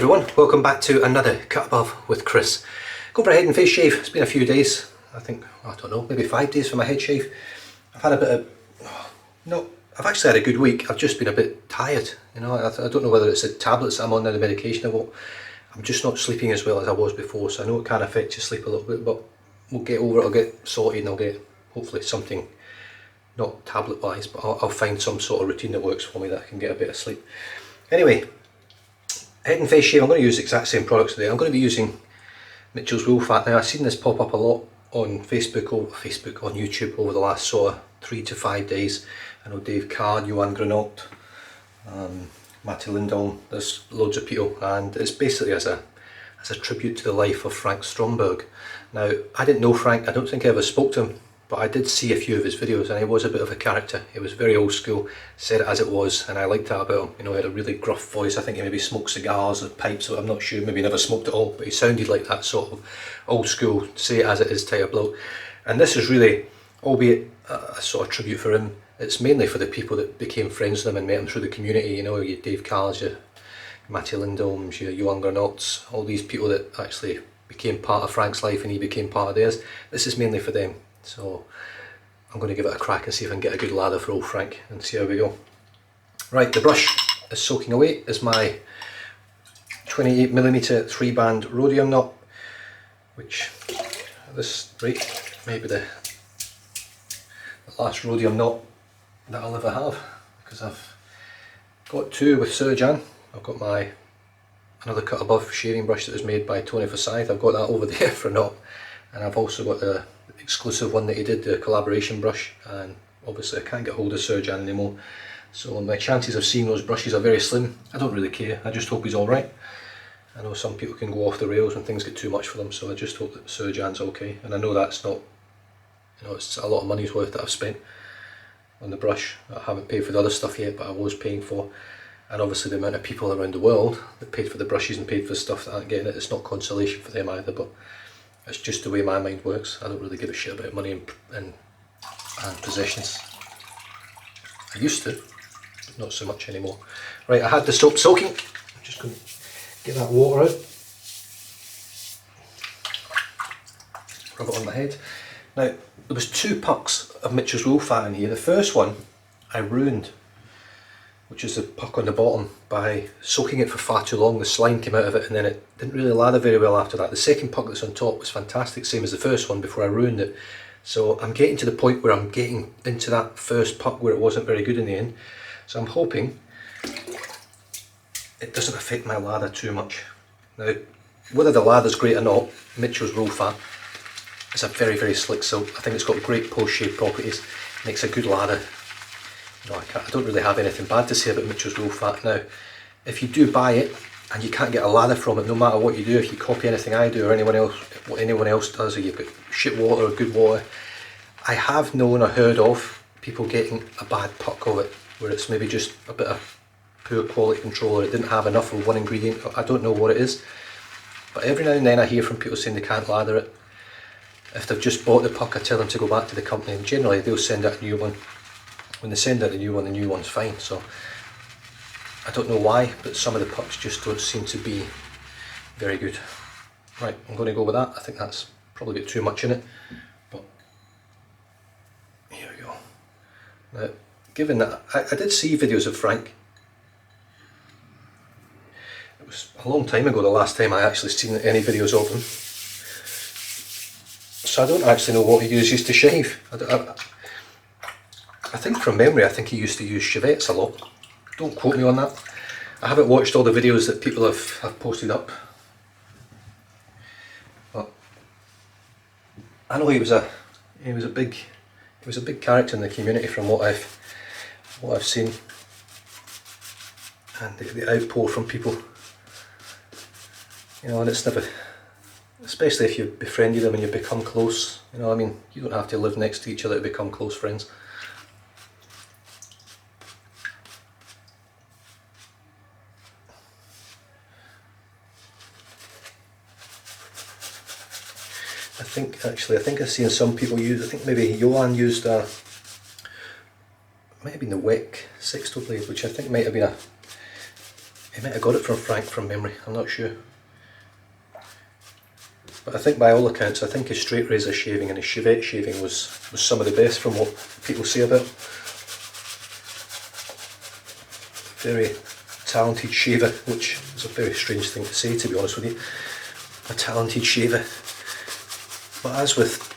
everyone, welcome back to another Cut Above with Chris. Going for a head and face shave. It's been a few days, I think, I don't know, maybe 5 days for my head shave. I've had a bit of, I've actually had a good week. I've just been a bit tired, you know. I don't know whether it's the tablets I'm on now, the medication I'm just not sleeping as well as I was before, so I know it can affect your sleep a little bit, but we'll get over it, I'll get sorted and I'll get hopefully something, not tablet wise, but I'll find some sort of routine that works for me that I can get a bit of sleep. Anyway, head and face shave, I'm going to use the exact same products today. I'm going to be using Mitchell's Woolfat. Now I've seen this pop up a lot on Facebook, on YouTube over the last sort of 3 to 5 days. I know Dave Card, Johan Granault, Matty Lindholm, there's loads of people, and it's basically as a tribute to the life of Frank Stromberg. Now I didn't know Frank, I don't think I ever spoke to him, but I did see a few of his videos and he was a bit of a character. He was very old school, said it as it was, and I liked that about him. You know, he had a really gruff voice. I think he maybe smoked cigars or pipes, so I'm not sure, maybe he never smoked at all, but he sounded like that sort of old school, say it as it is type of bloke. And this is really, albeit a sort of tribute for him, it's mainly for the people that became friends with him and met him through the community. You know, your Dave Carrs, your Matty Lindholms, your Johan Granaults, all these people that actually became part of Frank's life and he became part of theirs. This is mainly for them. So I'm going to give it a crack and see if I can get a good lather for old Frank and see how we go. Right, the brush is soaking away. Is my 28mm 3-band Rhodium knot, which this, right, maybe the last Rhodium knot that I'll ever have, because I've got two with Surjan. I've got another Cut Above shaving brush that was made by Tony Forsyth. I've got that over there for a knot, and I've also got the exclusive one that he did, the collaboration brush, and obviously I can't get hold of Surjan anymore, so my chances of seeing those brushes are very slim. I don't really care, I just hope he's alright. I know some people can go off the rails when things get too much for them, so I just hope that Surjan's okay, and I know that's not, you know, it's a lot of money's worth that I've spent on the brush. I haven't paid for the other stuff yet, but I was paying for, and obviously the amount of people around the world that paid for the brushes and paid for stuff that aren't getting it, it's not consolation for them either, but it's just the way my mind works. I don't really give a shit about money and possessions. I used to, but not so much anymore. Right, I had the soap soaking. I'm just going to get that water out. Rub it on my head. Now, there was 2 pucks of Mitchell's Woolfat in here. The first one I ruined, which is the puck on the bottom, by soaking it for far too long. The slime came out of it and then it didn't really lather very well after that. The second puck that's on top was fantastic, same as the first one before I ruined it. So I'm getting to the point where I'm getting into that first puck where it wasn't very good in the end. So I'm hoping it doesn't affect my lather too much. Now, whether the lather's great or not, Mitchell's Woolfat is a very, very slick silk. I think it's got great post-shave properties, makes a good lather. No, I don't really have anything bad to say about Mitchell's Woolfat. Now, if you do buy it and you can't get a lather from it, no matter what you do, if you copy anything I do or anyone else, what anyone else does, or you've got shit water or good water, I have known or heard of people getting a bad puck of it, where it's maybe just a bit of poor quality control, or it didn't have enough of one ingredient. I don't know what it is, but every now and then I hear from people saying they can't lather it. If they've just bought the puck, I tell them to go back to the company, and generally they'll send out a new one. When they send out the new one's fine. So I don't know why, but some of the pucks just don't seem to be very good. Right, I'm going to go with that. I think that's probably got too much in it, but here we go. Now, given that I did see videos of Frank, it was a long time ago the last time I actually seen any videos of him, so I don't actually know what he uses to shave. I think from memory, I think he used to use chivettes a lot. Don't quote me on that. I haven't watched all the videos that people have posted up. But I know he was a big character in the community from what I've seen, and the outpour from people. You know, and it's never, especially if you befriended them and you become close. You know, I mean, you don't have to live next to each other to become close friends. I think I've seen some people use, I think maybe Johan used might have been the Wick sexto blade, which I think might have been He might have got it from Frank from memory, I'm not sure. But I think by all accounts, I think his straight razor shaving and his chevette shaving was some of the best from what people say about him. Very talented shaver, which is a very strange thing to say, to be honest with you. A talented shaver. But as with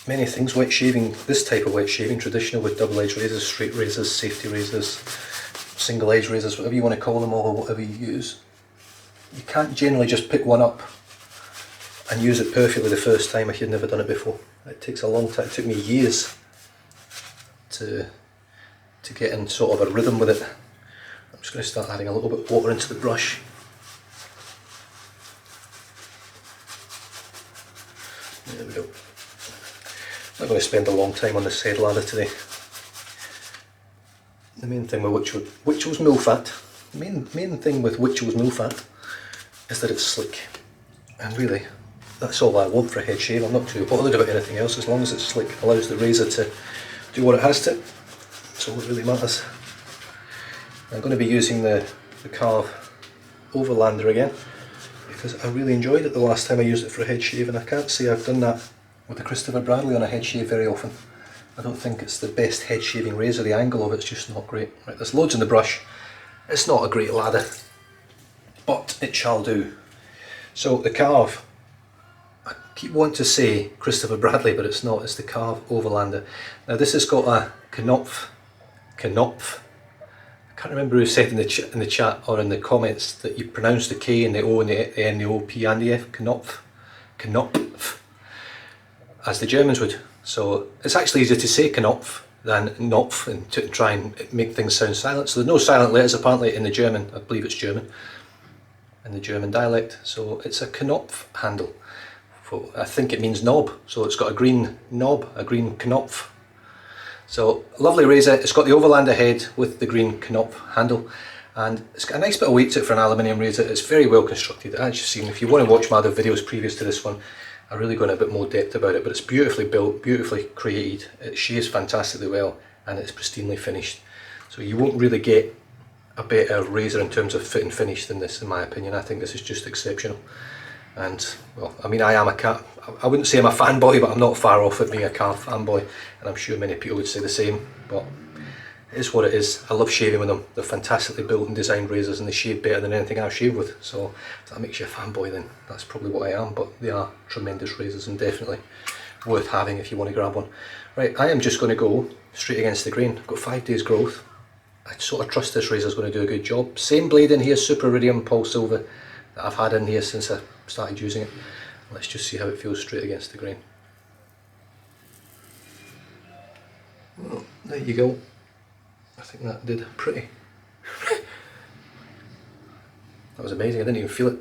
many things, wet shaving, this type of wet shaving, traditional with double edge razors, straight razors, safety razors, single edge razors, whatever you want to call them, or whatever you use, you can't generally just pick one up and use it perfectly the first time if you've never done it before. It takes a long time. It took me years to get in sort of a rhythm with it. I'm just going to start adding a little bit of water into the brush. There we go. I'm not going to spend a long time on this head lather today. The main thing with Witchell's Woolfat, the main thing with Witchell's Woolfat is that it's slick. And really, that's all I want for a head shave. I'm not too bothered about anything else, as long as it's slick. It allows the razor to do what it has to. That's all that really matters. I'm going to be using the Karve Overlander again, because I really enjoyed it the last time I used it for a head shave, and I can't say I've done that with the Christopher Bradley on a head shave very often. I don't think it's the best head shaving razor, the angle of it's just not great. Right, there's loads in the brush. It's not a great lather, but it shall do. So the Karve, I keep wanting to say Christopher Bradley, but it's not, it's the Karve Overlander. Now this has got a Knopf. I can't remember who said in the chat or in the comments that you pronounce the K and the O and the N, the O, P and the F, Knopf, as the Germans would. So it's actually easier to say Knopf than Knopf, and to try and make things sound silent. So there's no silent letters apparently in the German, I believe it's German, in the German dialect. So it's a Knopf handle. I think it means knob, so it's got a green knob, a green Knopf. So lovely razor. It's got the Overlander head with the green Knopf handle, and it's got a nice bit of weight to it for an aluminium razor. It's very well constructed. As you've seen, if you want to watch my other videos previous to this one, I really go in a bit more depth about it, but it's beautifully built, beautifully created. It shaves fantastically well, and it's pristinely finished. So you won't really get a better razor in terms of fit and finish than this, in my opinion. I think this is just exceptional. And well, I mean, I am I wouldn't say I'm a fanboy, but I'm not far off at being a Karve fanboy, and I'm sure many people would say the same, but it is what it is. I love shaving with them. They're fantastically built and designed razors, and they shave better than anything I've shaved with. So if that makes you a fanboy, then that's probably what I am, but they are tremendous razors and definitely worth having if you want to grab one. Right, I am just going to go straight against the grain. I've got 5 days growth. I sort of trust this razor is going to do a good job. Same blade in here, Super Iridium PolSilver, that I've had in here since I started using it. Let's just see how it feels straight against the grain. Well, there you go. I think that did pretty. That was amazing, I didn't even feel it.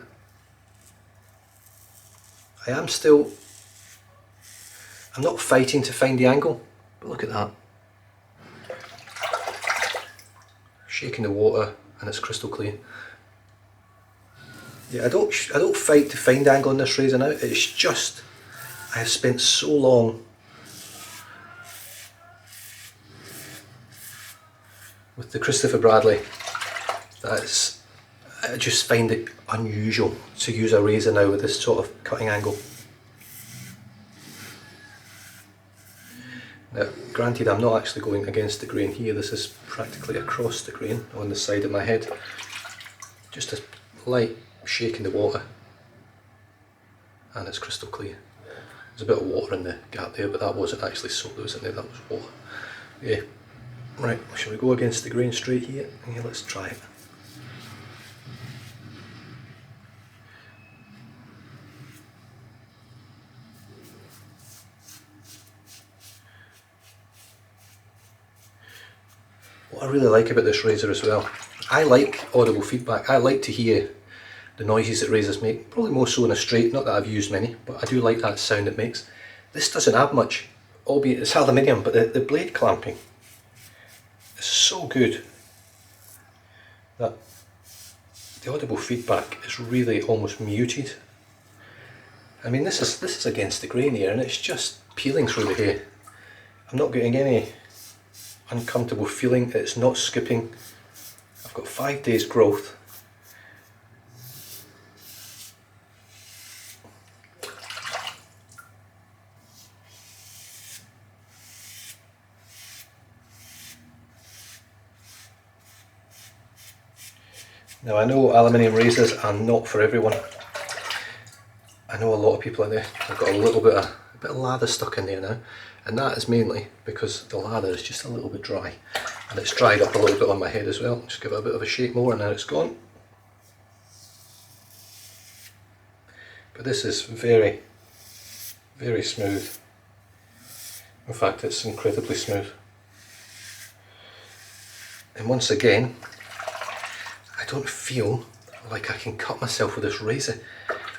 I'm not fighting to find the angle, but look at that. Shaking the water and it's crystal clear. Yeah, I don't fight to find angle on this razor now. It's just I have spent so long with the Christopher Bradley that I just find it unusual to use a razor now with this sort of cutting angle. Now, granted, I'm not actually going against the grain here. This is practically across the grain on the side of my head. Just a light shake in the water and it's crystal clear. There's a bit of water in the gap there, but that wasn't actually soap that was in there, that was water. Yeah. Right, shall we go against the grain straight here? Yeah, let's try it. What I really like about this razor as well, I like audible feedback. I like to hear the noises that razors make, probably more so in a straight, not that I've used many, but I do like that sound it makes. This doesn't have much, albeit it's aluminium, but the blade clamping is so good that the audible feedback is really almost muted. I mean, this is against the grain here, and it's just peeling through the hair. I'm not getting any uncomfortable feeling, it's not skipping. I've got 5 days growth, Now I know aluminium razors are not for everyone. I know a lot of people out there have got a bit of lather stuck in there now, and that is mainly because the lather is just a little bit dry, and it's dried up a little bit on my head as well. Just give it a bit of a shake more and now it's gone. But this is very, very smooth. In fact, it's incredibly smooth. And once again, I don't feel like I can cut myself with this razor.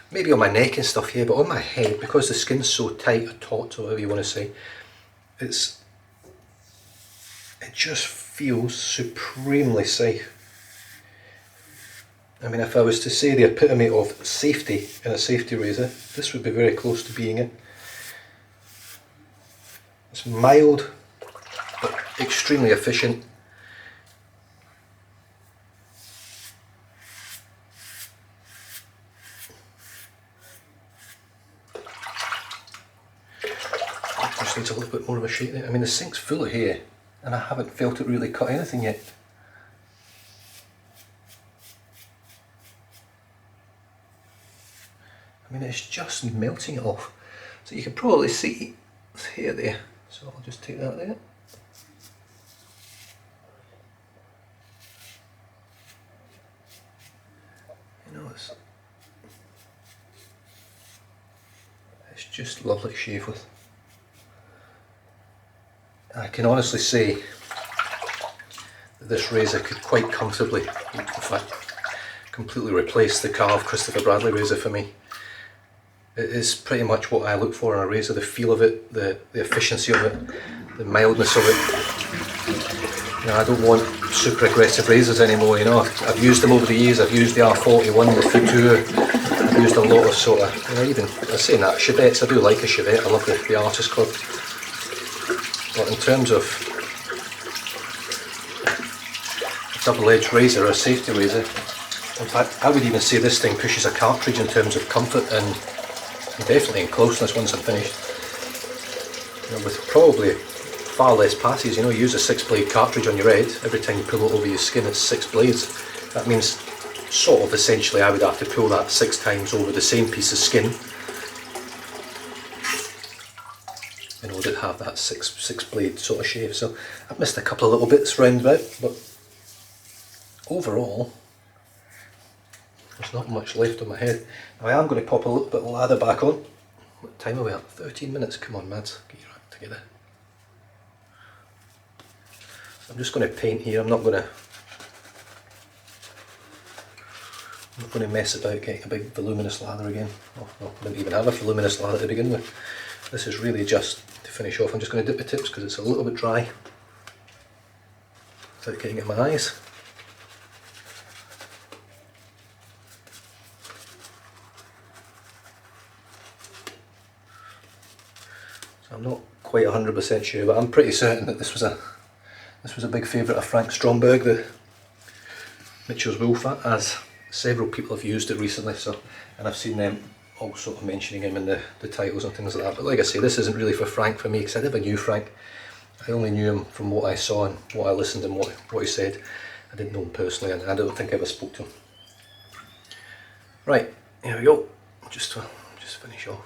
Maybe on my neck and stuff here, but on my head, because the skin's so tight or taut or whatever you want to say, it just feels supremely safe. I mean, if I was to say the epitome of safety in a safety razor, this would be very close to being it. It's mild, but extremely efficient. Just needs a little bit more of a shake there. I mean, the sink's full of hair, and I haven't felt it really cut anything yet. I mean, it's just melting it off. So you can probably see there's hair there. So I'll just take that there. You know, it's just lovely to shave with. I can honestly say that this razor could quite comfortably, in fact, completely replace the Karve Christopher Bradley razor for me. It is pretty much what I look for in a razor, the feel of it, the efficiency of it, the mildness of it. You know, I don't want super aggressive razors anymore, you know. I've used them over the years. I've used the R41, the Futur. I've used a lot of sort of, you know, even, I was saying that, Chevettes. I do like a Chevette. I love the Artist Club. But in terms of a double-edged razor or a safety razor, in fact, I would even say this thing pushes a cartridge in terms of comfort and definitely in closeness once I'm finished. You know, with probably far less passes. You know, you use a 6-blade cartridge on your head. Every time you pull it over your skin, it's 6 blades. That means, sort of essentially, I would have to pull that 6 times over the same piece of skin in order to have that six blade sort of shave. So I've missed a couple of little bits round about, but overall, there's not much left on my head. Now I am going to pop a little bit of lather back on. What time are we at? 13 minutes. Come on, Mads, get your act together. So I'm just going to paint here. I'm not going to mess about getting a big voluminous lather again. Oh, well, I didn't even have a voluminous lather to begin with. This is really just to finish off. I'm just going to dip the tips because it's a little bit dry without getting it in my eyes. I'm not quite 100% sure, but I'm pretty certain that this was a big favourite of Frank Stromberg, the Mitchell's Woolfat, as several people have used it recently. So, and I've seen them all sort of mentioning him in the titles and things like that. But like I say, this isn't really for Frank for me, because I never knew Frank. I only knew him from what I saw and what I listened and what he said. I didn't know him personally, and I don't think I ever spoke to him. Right, here we go. Just finish off.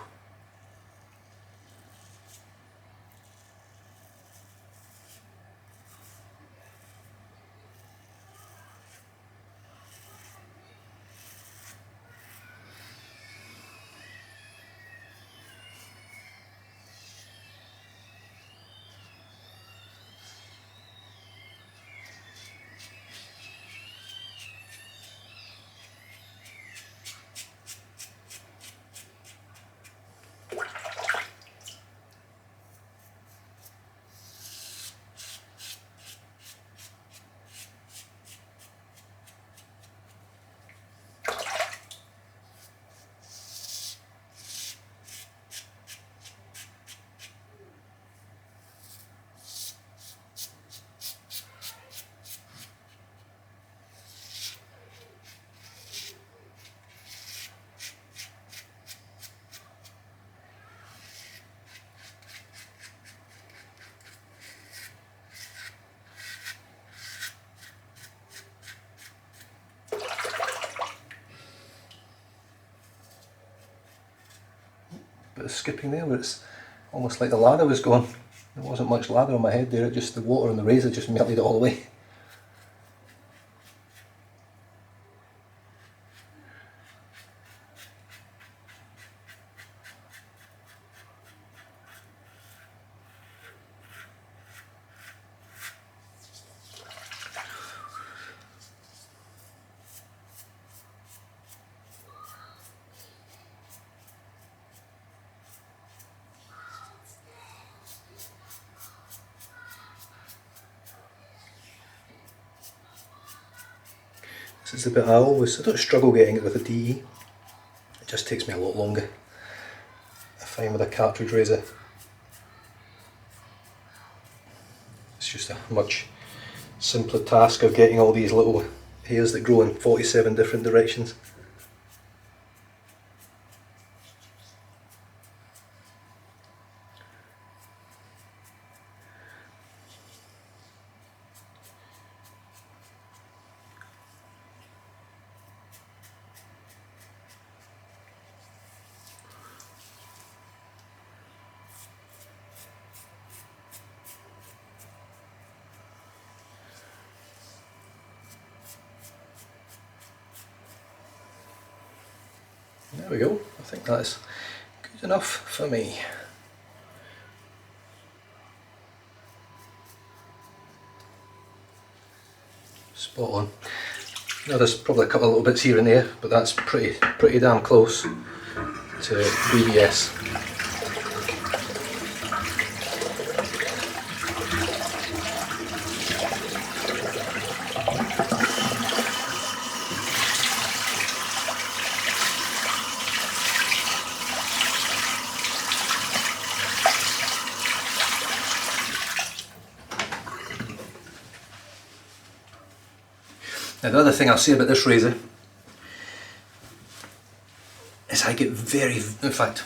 bit of skipping there, where it's almost like the lather was gone. There wasn't much lather on my head there, just the water and the razor just melted it all away. This is the bit I don't struggle getting it with a DE, it just takes me a lot longer. I find with a cartridge razor, it's just a much simpler task of getting all these little hairs that grow in 47 different directions. There we go, I think that's good enough for me. Spot on. Now there's probably a couple of little bits here and there, but that's pretty damn close to BBS. Now the other thing I'll say about this razor is I get in fact,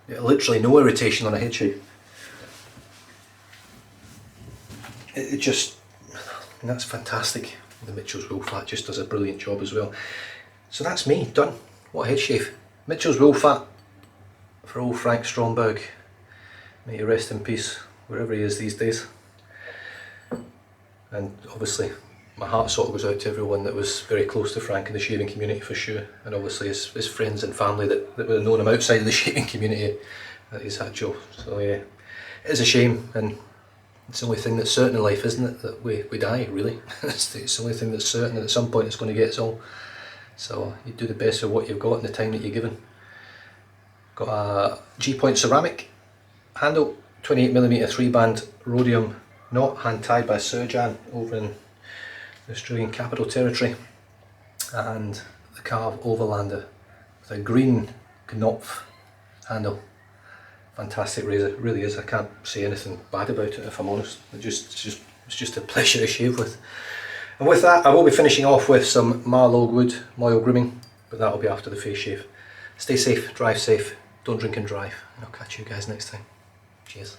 literally no irritation on a head shave. It just, and that's fantastic. The Mitchell's Woolfat just does a brilliant job as well. So that's me, done. What a head shave. Mitchell's Woolfat for old Frank Stromberg. May he rest in peace wherever he is these days. And obviously my heart sort of goes out to everyone that was very close to Frank in the shaving community for sure, and obviously his friends and family that would have known him outside of the shaving community that he's had Joe. So yeah, it is a shame, and it's the only thing that's certain in life, isn't it, that we die really. It's the only thing that's certain, that at some point it's going to get us all. So you do the best of what you've got in the time that you're given. Got a G-point ceramic handle, 28mm 3-band Rhodium knot, hand tied by Surjan over in the Australian Capital Territory, and the Karve Overlander with a green Knopf handle. Fantastic razor, it really is. I can't say anything bad about it if I'm honest. It's just a pleasure to shave with. And with that, I will be finishing off with some MAOL wood, MAOL grooming, but that will be after the face shave. Stay safe, drive safe, don't drink and drive, and I'll catch you guys next time. Cheers.